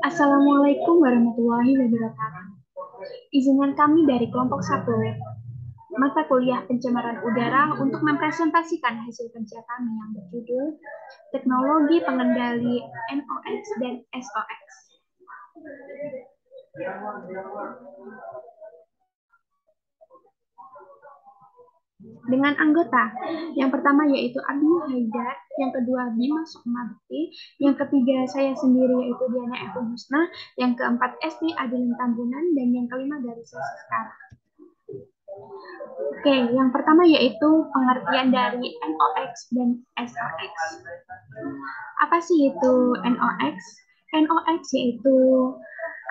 Assalamualaikum warahmatullahi wabarakatuh. Izinkan kami dari kelompok 1 mata kuliah pencemaran udara untuk mempresentasikan hasil kerja kami yang berjudul Teknologi Pengendali NOx dan SOx. Dengan anggota, yang pertama yaitu Abi Haidar, yang kedua Bima Sukmawati, yang ketiga saya sendiri yaitu Diana Eko Husna, yang keempat Esti Adeline Tambunan, dan yang kelima dari saya sekarang. Oke, yang pertama yaitu pengertian dari NOx dan SOx. Apa sih itu NOx? NOx yaitu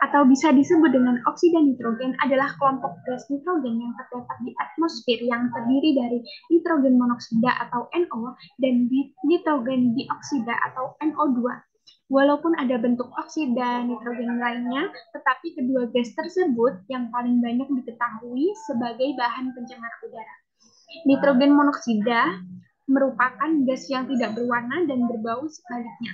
atau bisa disebut dengan oksida nitrogen adalah kelompok gas nitrogen yang terdapat di atmosfer yang terdiri dari nitrogen monoksida atau NO dan nitrogen dioksida atau NO2. Walaupun ada bentuk oksida nitrogen lainnya, tetapi kedua gas tersebut yang paling banyak diketahui sebagai bahan pencemar udara. Nitrogen monoksida merupakan gas yang tidak berwarna dan berbau sebaliknya.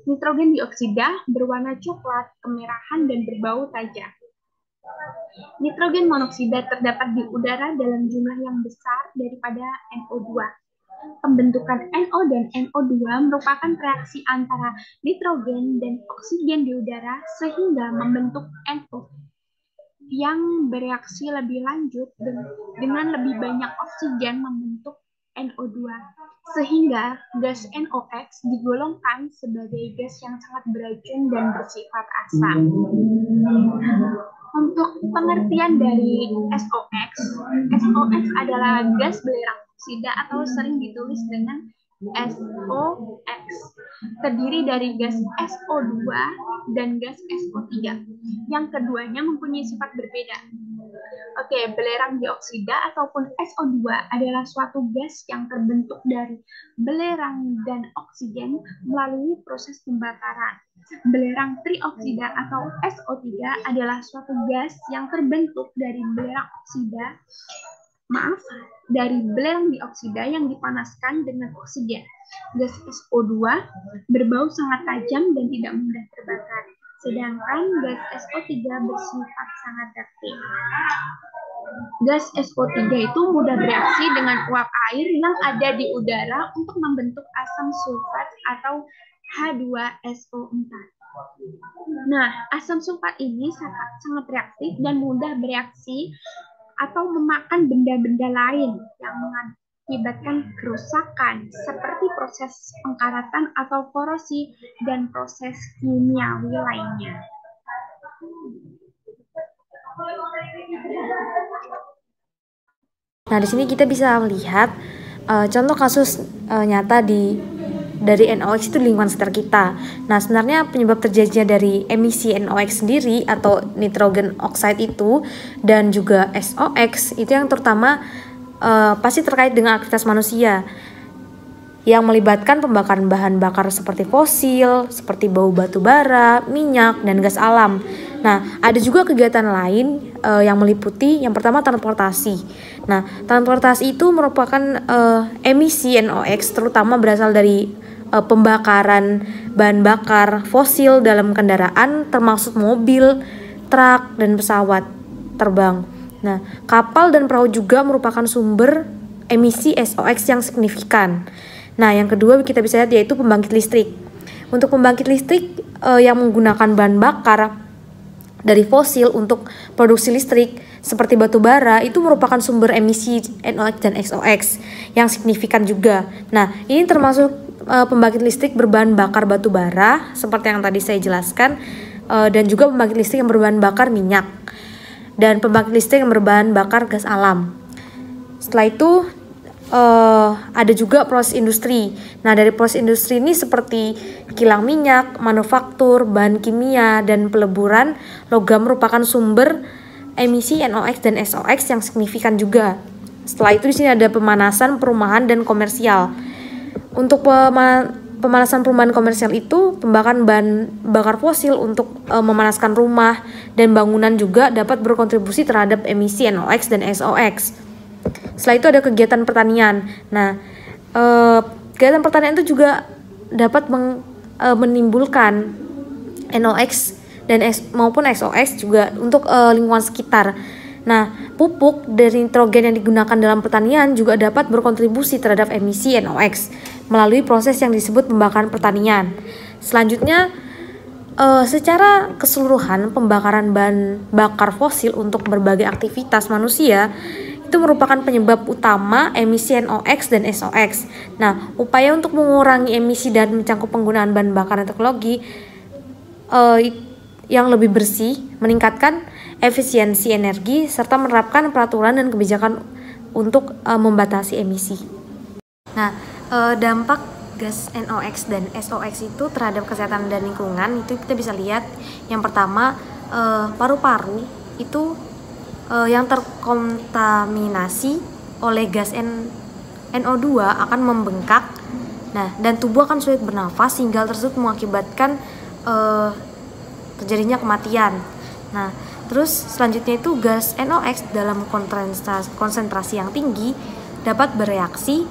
Nitrogen dioksida berwarna coklat, kemerahan, dan berbau tajam. Nitrogen monoksida terdapat di udara dalam jumlah yang besar daripada NO2. Pembentukan NO dan NO2 merupakan reaksi antara nitrogen dan oksigen di udara sehingga membentuk NO yang bereaksi lebih lanjut dengan lebih banyak oksigen membentuk NO2 sehingga gas NOx digolongkan sebagai gas yang sangat beracun dan bersifat asam. Untuk pengertian dari SOx, SOx adalah gas belerang oksida atau sering ditulis dengan SOx, terdiri dari gas SO2 dan gas SO3. Yang keduanya mempunyai sifat berbeda. Oke, belerang dioksida ataupun SO2 adalah suatu gas yang terbentuk dari belerang dan oksigen melalui proses pembakaran. Belerang trioksida atau SO3 adalah suatu gas yang terbentuk dari belerang dioksida yang dipanaskan dengan oksigen. Gas SO2 berbau sangat tajam dan tidak mudah terbakar, sedangkan gas SO3 bersifat sangat reaktif. Gas SO3 itu mudah bereaksi dengan uap air yang ada di udara untuk membentuk asam sulfat atau H2SO4. Nah, asam sulfat ini sangat reaktif dan mudah bereaksi atau memakan benda-benda lain yang mengakibatkan kerusakan seperti proses pengkaratan atau korosi dan proses kimiawi lainnya. Nah, di sini kita bisa melihat contoh kasus nyata dari NOx itu di lingkungan sekitar kita. Nah, sebenarnya penyebab terjadinya dari emisi NOx sendiri atau nitrogen oxide itu dan juga SOx itu yang terutama pasti terkait dengan aktivitas manusia yang melibatkan pembakaran bahan bakar seperti fosil, seperti bau batu bara, minyak, dan gas alam. Nah, ada juga kegiatan lain yang meliputi yang pertama transportasi. Nah, transportasi itu merupakan emisi NOx terutama berasal dari pembakaran bahan bakar fosil dalam kendaraan termasuk mobil, truk, dan pesawat terbang. Nah, kapal dan perahu juga merupakan sumber emisi SOx yang signifikan. Nah, yang kedua kita bisa lihat yaitu pembangkit listrik. Untuk pembangkit listrik yang menggunakan bahan bakar dari fosil untuk produksi listrik seperti batu bara itu merupakan sumber emisi NOx dan SOx yang signifikan juga. Nah, ini termasuk pembangkit listrik berbahan bakar batu bara seperti yang tadi saya jelaskan dan juga pembangkit listrik yang berbahan bakar minyak dan pembangkit listrik yang berbahan bakar gas alam. Setelah itu ada juga proses industri. Nah, dari proses industri ini seperti kilang minyak, manufaktur, bahan kimia, dan peleburan logam merupakan sumber emisi NOx dan SOx yang signifikan juga. Setelah itu di sini ada pemanasan, perumahan, dan komersial. Untuk pemanasan perumahan komersial itu pembakaran bahan bakar fosil untuk memanaskan rumah dan bangunan juga dapat berkontribusi terhadap emisi NOx dan SOx. Setelah itu ada kegiatan pertanian. Nah, kegiatan pertanian itu juga dapat menimbulkan NOx dan maupun SOx juga untuk lingkungan sekitar. Nah, pupuk dari nitrogen yang digunakan dalam pertanian juga dapat berkontribusi terhadap emisi NOx melalui proses yang disebut pembakaran pertanian. Selanjutnya, secara keseluruhan pembakaran bahan bakar fosil untuk berbagai aktivitas manusia itu merupakan penyebab utama emisi NOx dan SOx. Nah, upaya untuk mengurangi emisi dan mencangkup penggunaan bahan bakar teknologi yang lebih bersih, meningkatkan efisiensi energi, serta menerapkan peraturan dan kebijakan untuk membatasi emisi. Nah, dampak gas NOx dan SOx itu terhadap kesehatan dan lingkungan itu kita bisa lihat. Yang pertama, paru-paru itu yang terkontaminasi oleh gas NO2 akan membengkak. Nah, dan tubuh akan sulit bernafas sehingga hal tersebut mengakibatkan terjadinya kematian. Nah, terus selanjutnya itu gas NOx dalam konsentrasi yang tinggi dapat bereaksi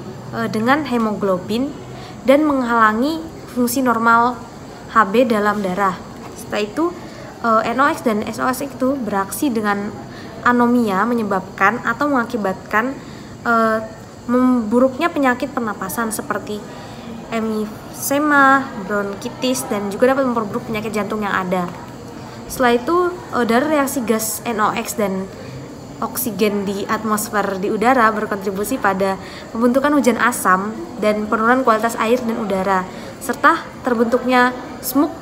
dengan hemoglobin dan menghalangi fungsi normal Hb dalam darah. Setelah itu NOx dan SOx itu beraksi dengan anomia, menyebabkan atau mengakibatkan memburuknya penyakit pernapasan seperti emfisema, bronkitis, dan juga dapat memperburuk penyakit jantung yang ada. Setelah itu, dari reaksi gas NOx dan oksigen di atmosfer di udara berkontribusi pada pembentukan hujan asam dan penurunan kualitas air dan udara, serta terbentuknya smoke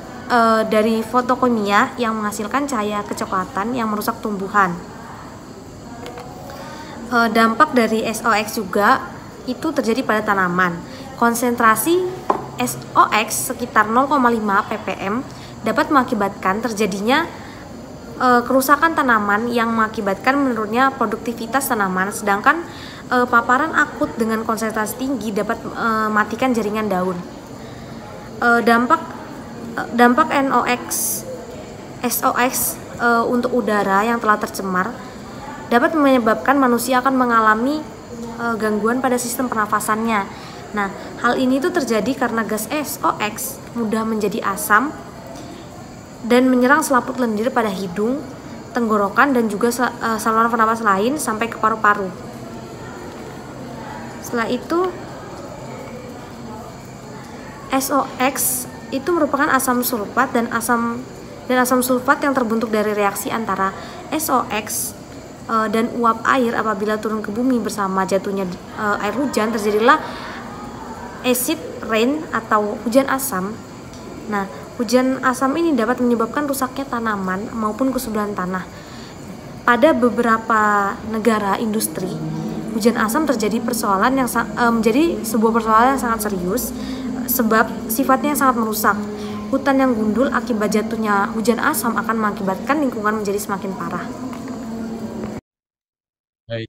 dari fotokimia yang menghasilkan cahaya kecoklatan yang merusak tumbuhan. Dampak dari SOx juga itu terjadi pada tanaman. Konsentrasi SOx sekitar 0,5 ppm dapat mengakibatkan terjadinya kerusakan tanaman yang mengakibatkan menurunnya produktivitas tanaman, sedangkan paparan akut dengan konsentrasi tinggi dapat mematikan jaringan daun. Dampak NOx SOx untuk udara yang telah tercemar dapat menyebabkan manusia akan mengalami gangguan pada sistem pernafasannya. Nah, hal ini tuh terjadi karena gas SOx mudah menjadi asam dan menyerang selaput lendir pada hidung, tenggorokan, dan juga saluran pernapas lain sampai ke paru-paru. Setelah itu, SOx itu merupakan asam sulfat dan asam sulfat yang terbentuk dari reaksi antara SOx dan uap air. Apabila turun ke bumi bersama jatuhnya air hujan, terjadilah acid rain atau hujan asam. Nah, hujan asam ini dapat menyebabkan rusaknya tanaman maupun kesuburan tanah. Pada beberapa negara industri, hujan asam menjadi sebuah persoalan yang sangat serius sebab sifatnya yang sangat merusak. Hutan yang gundul akibat jatuhnya hujan asam akan mengakibatkan lingkungan menjadi semakin parah. Baik,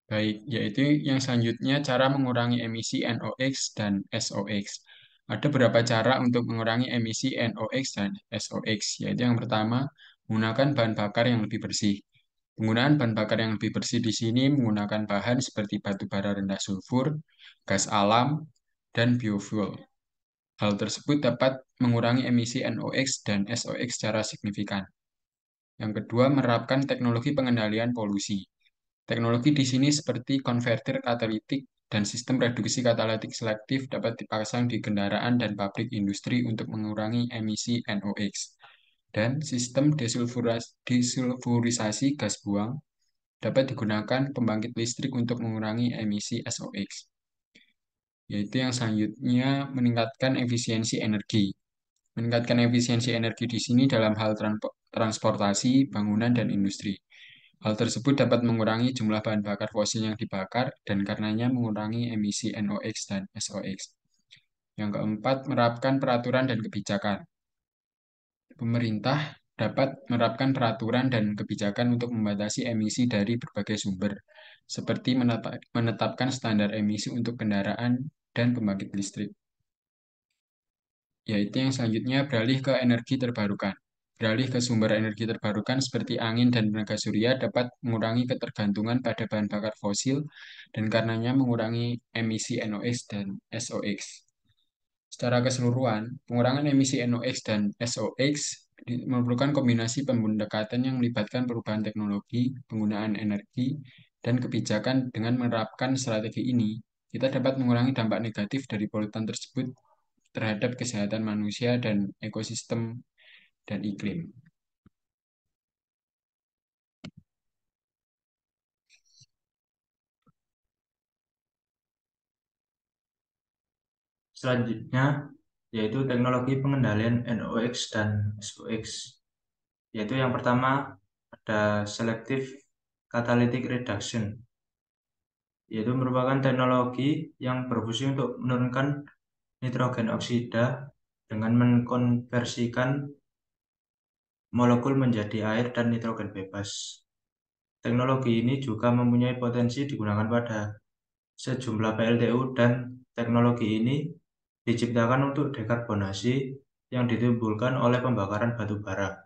baik, yaitu yang selanjutnya cara mengurangi emisi NOx dan SOx. Ada beberapa cara untuk mengurangi emisi NOx dan SOx, yaitu yang pertama, menggunakan bahan bakar yang lebih bersih. Penggunaan bahan bakar yang lebih bersih di sini menggunakan bahan seperti batu bara rendah sulfur, gas alam, dan biofuel. Hal tersebut dapat mengurangi emisi NOx dan SOx secara signifikan. Yang kedua, menerapkan teknologi pengendalian polusi. Teknologi di sini seperti konverter katalitik dan sistem reduksi katalitik selektif dapat dipasang di kendaraan dan pabrik industri untuk mengurangi emisi NOx. Dan sistem desulfurisasi gas buang dapat digunakan pembangkit listrik untuk mengurangi emisi SOx. Yaitu yang selanjutnya meningkatkan efisiensi energi. Meningkatkan efisiensi energi di sini dalam hal transportasi, bangunan, dan industri. Hal tersebut dapat mengurangi jumlah bahan bakar fosil yang dibakar dan karenanya mengurangi emisi NOx dan SOx. Yang keempat, menerapkan peraturan dan kebijakan. Pemerintah dapat menerapkan peraturan dan kebijakan untuk membatasi emisi dari berbagai sumber, seperti menetapkan standar emisi untuk kendaraan dan pembangkit listrik. Yaitu yang selanjutnya beralih ke energi terbarukan. Beralih ke sumber energi terbarukan seperti angin dan tenaga surya dapat mengurangi ketergantungan pada bahan bakar fosil dan karenanya mengurangi emisi NOx dan SOx. Secara keseluruhan, pengurangan emisi NOx dan SOx memerlukan kombinasi pendekatan yang melibatkan perubahan teknologi, penggunaan energi, dan kebijakan. Dengan menerapkan strategi ini, kita dapat mengurangi dampak negatif dari polutan tersebut terhadap kesehatan manusia dan ekosistem dan iklim. Selanjutnya, yaitu teknologi pengendalian NOx dan SOx. Yaitu yang pertama, ada Selective Catalytic Reduction, yaitu merupakan teknologi yang berfungsi untuk menurunkan nitrogen oksida dengan mengkonversikan molekul menjadi air dan nitrogen bebas. Teknologi ini juga mempunyai potensi digunakan pada sejumlah PLTU dan teknologi ini diciptakan untuk dekarbonasi yang ditimbulkan oleh pembakaran batu bara.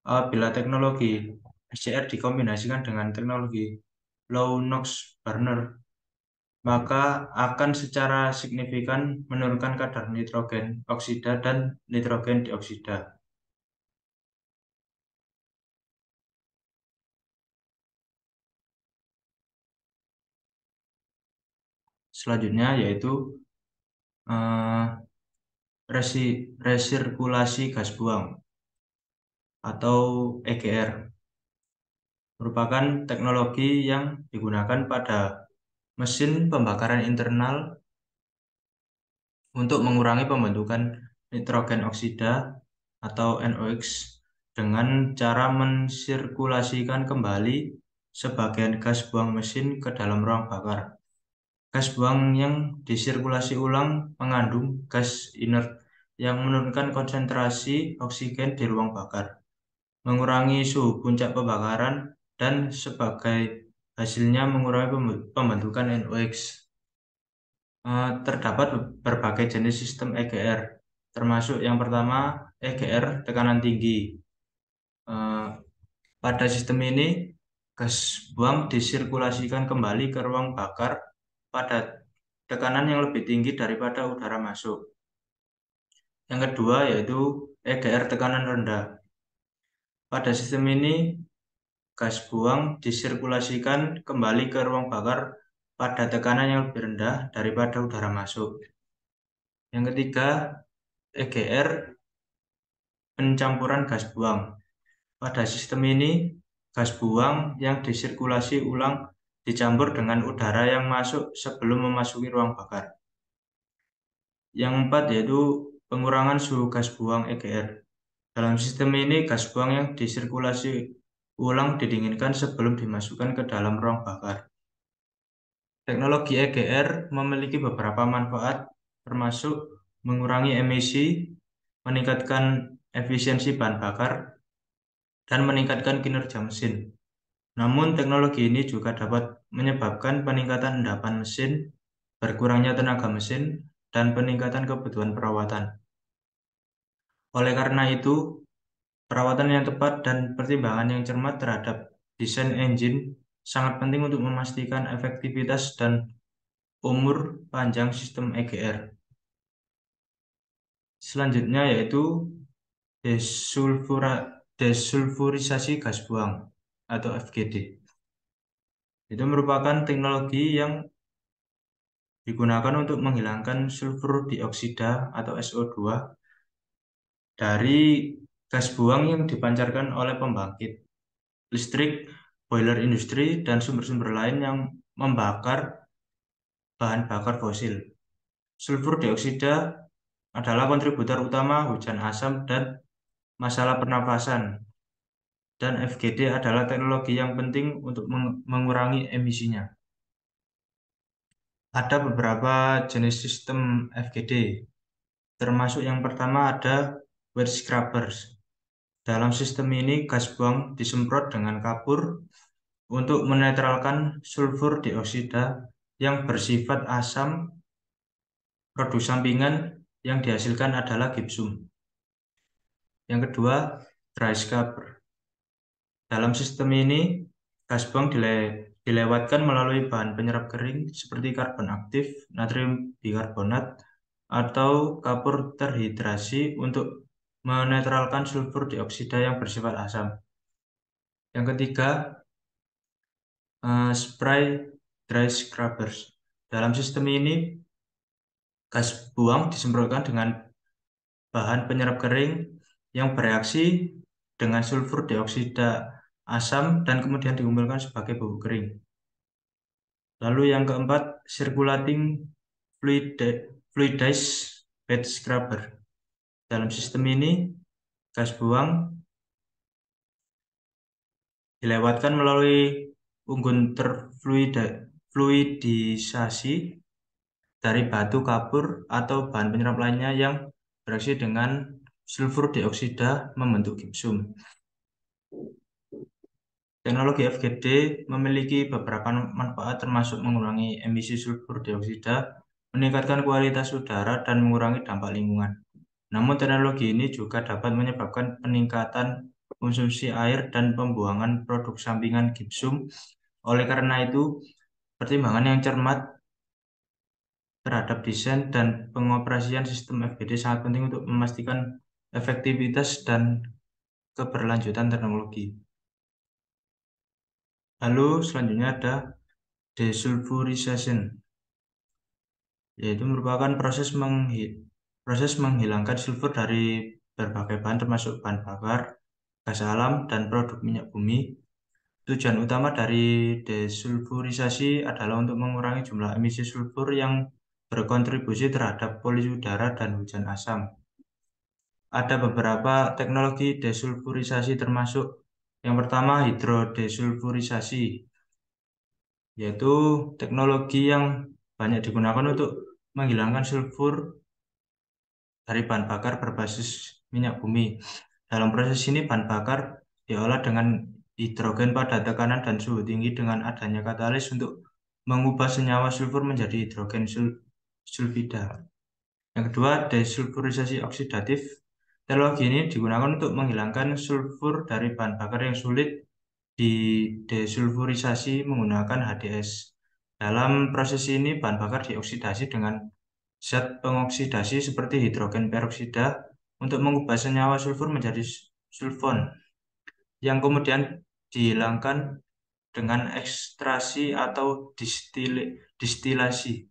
Apabila teknologi SCR dikombinasikan dengan teknologi low NOx burner, maka akan secara signifikan menurunkan kadar nitrogen oksida dan nitrogen dioksida. Selanjutnya yaitu resirkulasi gas buang atau EGR, merupakan teknologi yang digunakan pada mesin pembakaran internal untuk mengurangi pembentukan nitrogen oksida atau NOx dengan cara mensirkulasikan kembali sebagian gas buang mesin ke dalam ruang bakar. Gas buang yang disirkulasi ulang mengandung gas inert yang menurunkan konsentrasi oksigen di ruang bakar, mengurangi suhu puncak pembakaran, dan sebagai hasilnya mengurangi pembentukan NOx. Terdapat berbagai jenis sistem EGR, termasuk yang pertama EGR tekanan tinggi. Pada sistem ini, gas buang disirkulasikan kembali ke ruang bakar pada tekanan yang lebih tinggi daripada udara masuk. Yang kedua yaitu EGR tekanan rendah. Pada sistem ini, gas buang disirkulasikan kembali ke ruang bakar pada tekanan yang lebih rendah daripada udara masuk. Yang ketiga, EGR pencampuran gas buang. Pada sistem ini, gas buang yang disirkulasi ulang dicampur dengan udara yang masuk sebelum memasuki ruang bakar. Yang keempat yaitu pengurangan suhu gas buang EGR. Dalam sistem ini, gas buang yang disirkulasi ulang didinginkan sebelum dimasukkan ke dalam ruang bakar. Teknologi EGR memiliki beberapa manfaat, termasuk mengurangi emisi, meningkatkan efisiensi bahan bakar, dan meningkatkan kinerja mesin. Namun, teknologi ini juga dapat menyebabkan peningkatan endapan mesin, berkurangnya tenaga mesin, dan peningkatan kebutuhan perawatan. Oleh karena itu, perawatan yang tepat dan pertimbangan yang cermat terhadap desain engine sangat penting untuk memastikan efektivitas dan umur panjang sistem EGR. Selanjutnya yaitu desulfurisasi gas buang atau FGD. Itu merupakan teknologi yang digunakan untuk menghilangkan sulfur dioksida atau SO2 dari gas buang yang dipancarkan oleh pembangkit listrik, boiler industri, dan sumber-sumber lain yang membakar bahan bakar fosil. Sulfur dioksida adalah kontributor utama hujan asam dan masalah pernafasan, dan FGD adalah teknologi yang penting untuk mengurangi emisinya. Ada beberapa jenis sistem FGD, termasuk yang pertama ada wet scrubbers. Dalam sistem ini, gas buang disemprot dengan kapur untuk menetralkan sulfur dioksida yang bersifat asam. Produk sampingan yang dihasilkan adalah gipsum. Yang kedua, dry scrubber. Dalam sistem ini, gas buang dilewatkan melalui bahan penyerap kering seperti karbon aktif, natrium bikarbonat, atau kapur terhidrasi untuk menetralkan sulfur dioksida yang bersifat asam. Yang ketiga, spray dry scrubbers. Dalam sistem ini, gas buang disemprotkan dengan bahan penyerap kering yang bereaksi dengan sulfur dioksida asam dan kemudian dikumpulkan sebagai bubuk kering. Lalu yang keempat, circulating fluidized bed scrubber. Dalam sistem ini, gas buang dilewatkan melalui unggun terfluidisasi dari batu kapur atau bahan penyerap lainnya yang bereaksi dengan sulfur dioksida membentuk gipsum. Teknologi FGD memiliki beberapa manfaat termasuk mengurangi emisi sulfur dioksida, meningkatkan kualitas udara, dan mengurangi dampak lingkungan. Namun teknologi ini juga dapat menyebabkan peningkatan konsumsi air dan pembuangan produk sampingan gipsum. Oleh karena itu, pertimbangan yang cermat terhadap desain dan pengoperasian sistem FGD sangat penting untuk memastikan efektivitas dan keberlanjutan teknologi. Lalu selanjutnya ada desulfurization, yaitu merupakan proses menghilangkan sulfur dari berbagai bahan termasuk bahan bakar, gas alam, dan produk minyak bumi. Tujuan utama dari desulfurisasi adalah untuk mengurangi jumlah emisi sulfur yang berkontribusi terhadap polusi udara dan hujan asam. Ada beberapa teknologi desulfurisasi termasuk yang pertama hidrodesulfurisasi, yaitu teknologi yang banyak digunakan untuk menghilangkan sulfur dari bahan bakar berbasis minyak bumi. Dalam proses ini bahan bakar diolah dengan hidrogen pada tekanan dan suhu tinggi dengan adanya katalis untuk mengubah senyawa sulfur menjadi hidrogen sulfida. Yang kedua, desulfurisasi oksidatif. Teknologi ini digunakan untuk menghilangkan sulfur dari bahan bakar yang sulit di desulfurisasi menggunakan HDS. Dalam proses ini bahan bakar dioksidasi dengan zat pengoksidasi seperti hidrogen peroksida untuk mengubah senyawa sulfur menjadi sulfon yang kemudian dihilangkan dengan ekstraksi atau distilasi.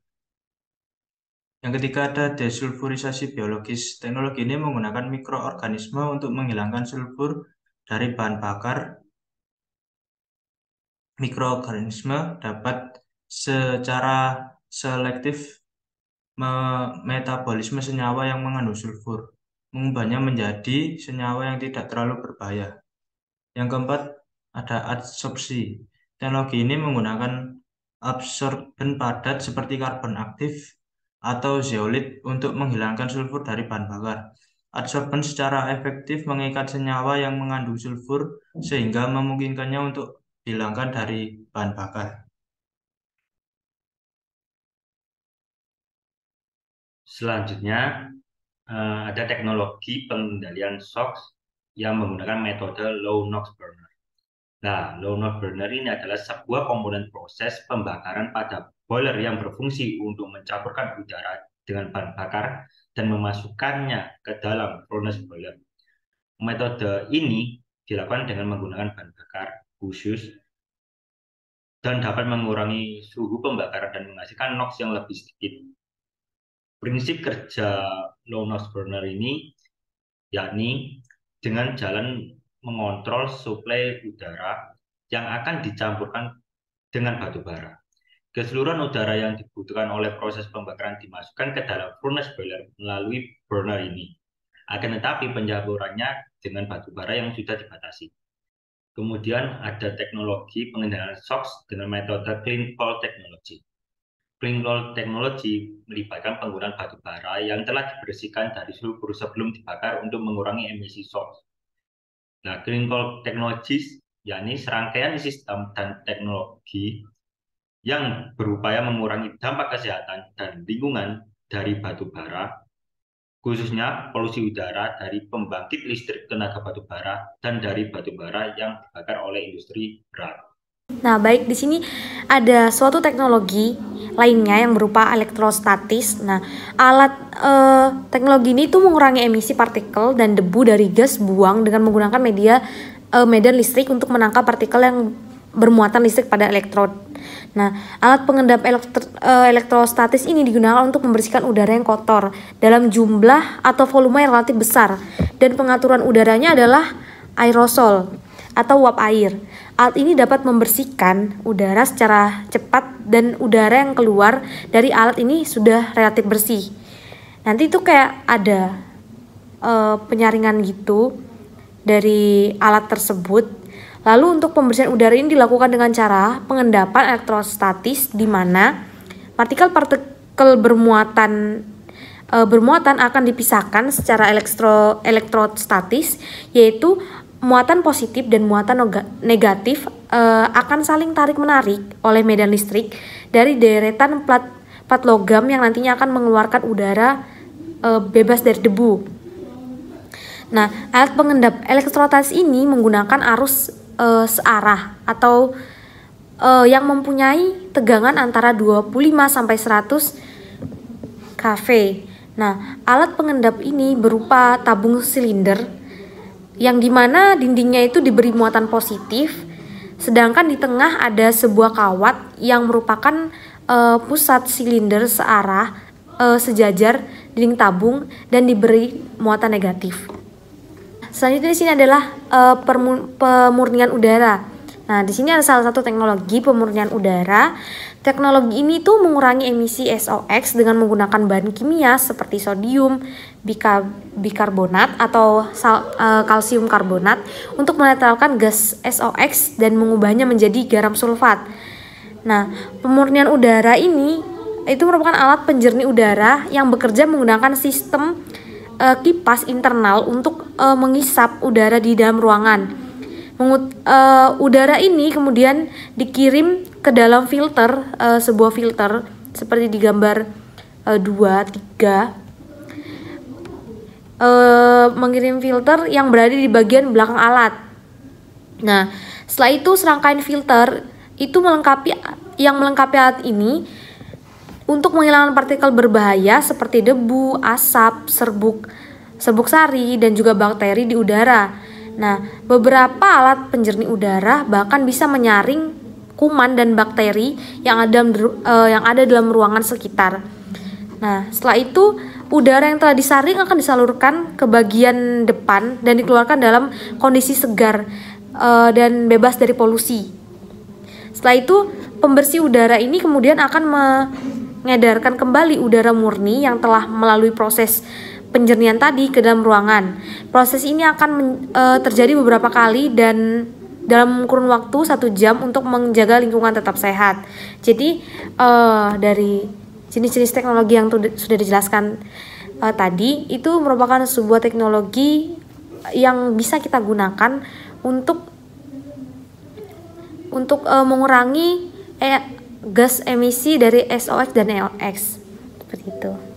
Yang ketiga ada desulfurisasi biologis. Teknologi ini menggunakan mikroorganisme untuk menghilangkan sulfur dari bahan bakar. Mikroorganisme dapat secara selektif metabolisme senyawa yang mengandung sulfur, mengubahnya menjadi senyawa yang tidak terlalu berbahaya. Yang keempat, ada adsorpsi. Teknologi ini menggunakan absorben padat seperti karbon aktif atau zeolit untuk menghilangkan sulfur dari bahan bakar. Adsorben secara efektif mengikat senyawa yang mengandung sulfur sehingga memungkinkannya untuk dihilangkan dari bahan bakar. Selanjutnya, ada teknologi pengendalian SOx yang menggunakan metode low NOx burner. Nah, low NOx burner ini adalah sebuah komponen proses pembakaran pada boiler yang berfungsi untuk mencampurkan udara dengan bahan bakar dan memasukkannya ke dalam furnace boiler. Metode ini dilakukan dengan menggunakan bahan bakar khusus dan dapat mengurangi suhu pembakaran dan menghasilkan NOx yang lebih sedikit. Prinsip kerja low NOx burner ini yakni dengan jalan mengontrol suplai udara yang akan dicampurkan dengan batu bara. Keseluruhan udara yang dibutuhkan oleh proses pembakaran dimasukkan ke dalam furnace boiler melalui burner ini. Akan tetapi pencampurannya dengan batu bara yang sudah dibatasi. Kemudian ada teknologi pengendalian SOx dengan metode clean coal technology. Clean coal technology melibatkan penggunaan batu bara yang telah dibersihkan dari sulfur sebelum dibakar untuk mengurangi emisi SOx. Nah, clean coal technologies yakni serangkaian sistem dan teknologi yang berupaya mengurangi dampak kesehatan dan lingkungan dari batu bara, khususnya polusi udara dari pembangkit listrik tenaga batu bara dan dari batu bara yang dibakar oleh industri berat. Nah, baik, di sini ada suatu teknologi lainnya yang berupa elektrostatis. Nah, alat teknologi ini tuh mengurangi emisi partikel dan debu dari gas buang dengan menggunakan medan listrik untuk menangkap partikel yang bermuatan listrik pada elektrod. Nah, alat pengendap elektrostatis ini digunakan untuk membersihkan udara yang kotor dalam jumlah atau volume yang relatif besar, dan pengaturan udaranya adalah aerosol atau uap air. Alat ini dapat membersihkan udara secara cepat dan udara yang keluar dari alat ini sudah relatif bersih. Nanti itu kayak ada penyaringan gitu dari alat tersebut. Lalu untuk pembersihan udara ini dilakukan dengan cara pengendapan elektrostatis, di mana partikel bermuatan akan dipisahkan secara elektrostatis, yaitu muatan positif dan muatan negatif akan saling tarik-menarik oleh medan listrik dari deretan plat logam yang nantinya akan mengeluarkan udara bebas dari debu. Nah, alat pengendap elektrostatis ini menggunakan arus searah atau yang mempunyai tegangan antara 25 sampai 100 kV. Nah, alat pengendap ini berupa tabung silinder yang dimana dindingnya itu diberi muatan positif, sedangkan di tengah ada sebuah kawat yang merupakan pusat silinder searah sejajar dinding tabung dan diberi muatan negatif. Selanjutnya di sini adalah pemurnian udara. Nah, di sini ada salah satu teknologi pemurnian udara. Teknologi ini tuh mengurangi emisi SOx dengan menggunakan bahan kimia seperti sodium bikarbonat atau kalsium karbonat untuk menetralkan gas SOx dan mengubahnya menjadi garam sulfat. Nah, pemurnian udara ini itu merupakan alat penjernih udara yang bekerja menggunakan sistem kipas internal untuk mengisap udara di dalam ruangan. Udara ini kemudian dikirim ke dalam filter, sebuah filter seperti di gambar 2, 3, mengirim filter yang berada di bagian belakang alat. Nah, setelah itu serangkaian filter itu melengkapi alat ini untuk menghilangkan partikel berbahaya seperti debu, asap, serbuk sari, dan juga bakteri di udara. Nah, beberapa alat penjernih udara bahkan bisa menyaring kuman dan bakteri yang ada dalam ruangan sekitar. Nah, setelah itu udara yang telah disaring akan disalurkan ke bagian depan dan dikeluarkan dalam kondisi segar dan bebas dari polusi. Setelah itu, pembersih udara ini kemudian akan mengedarkan kembali udara murni yang telah melalui proses penjernihan tadi ke dalam ruangan. Proses ini akan terjadi beberapa kali dan dalam kurun waktu 1 jam untuk menjaga lingkungan tetap sehat. Jadi dari jenis-jenis teknologi yang sudah dijelaskan tadi itu merupakan sebuah teknologi yang bisa kita gunakan untuk mengurangi gas emisi dari SOx dan NOx seperti itu.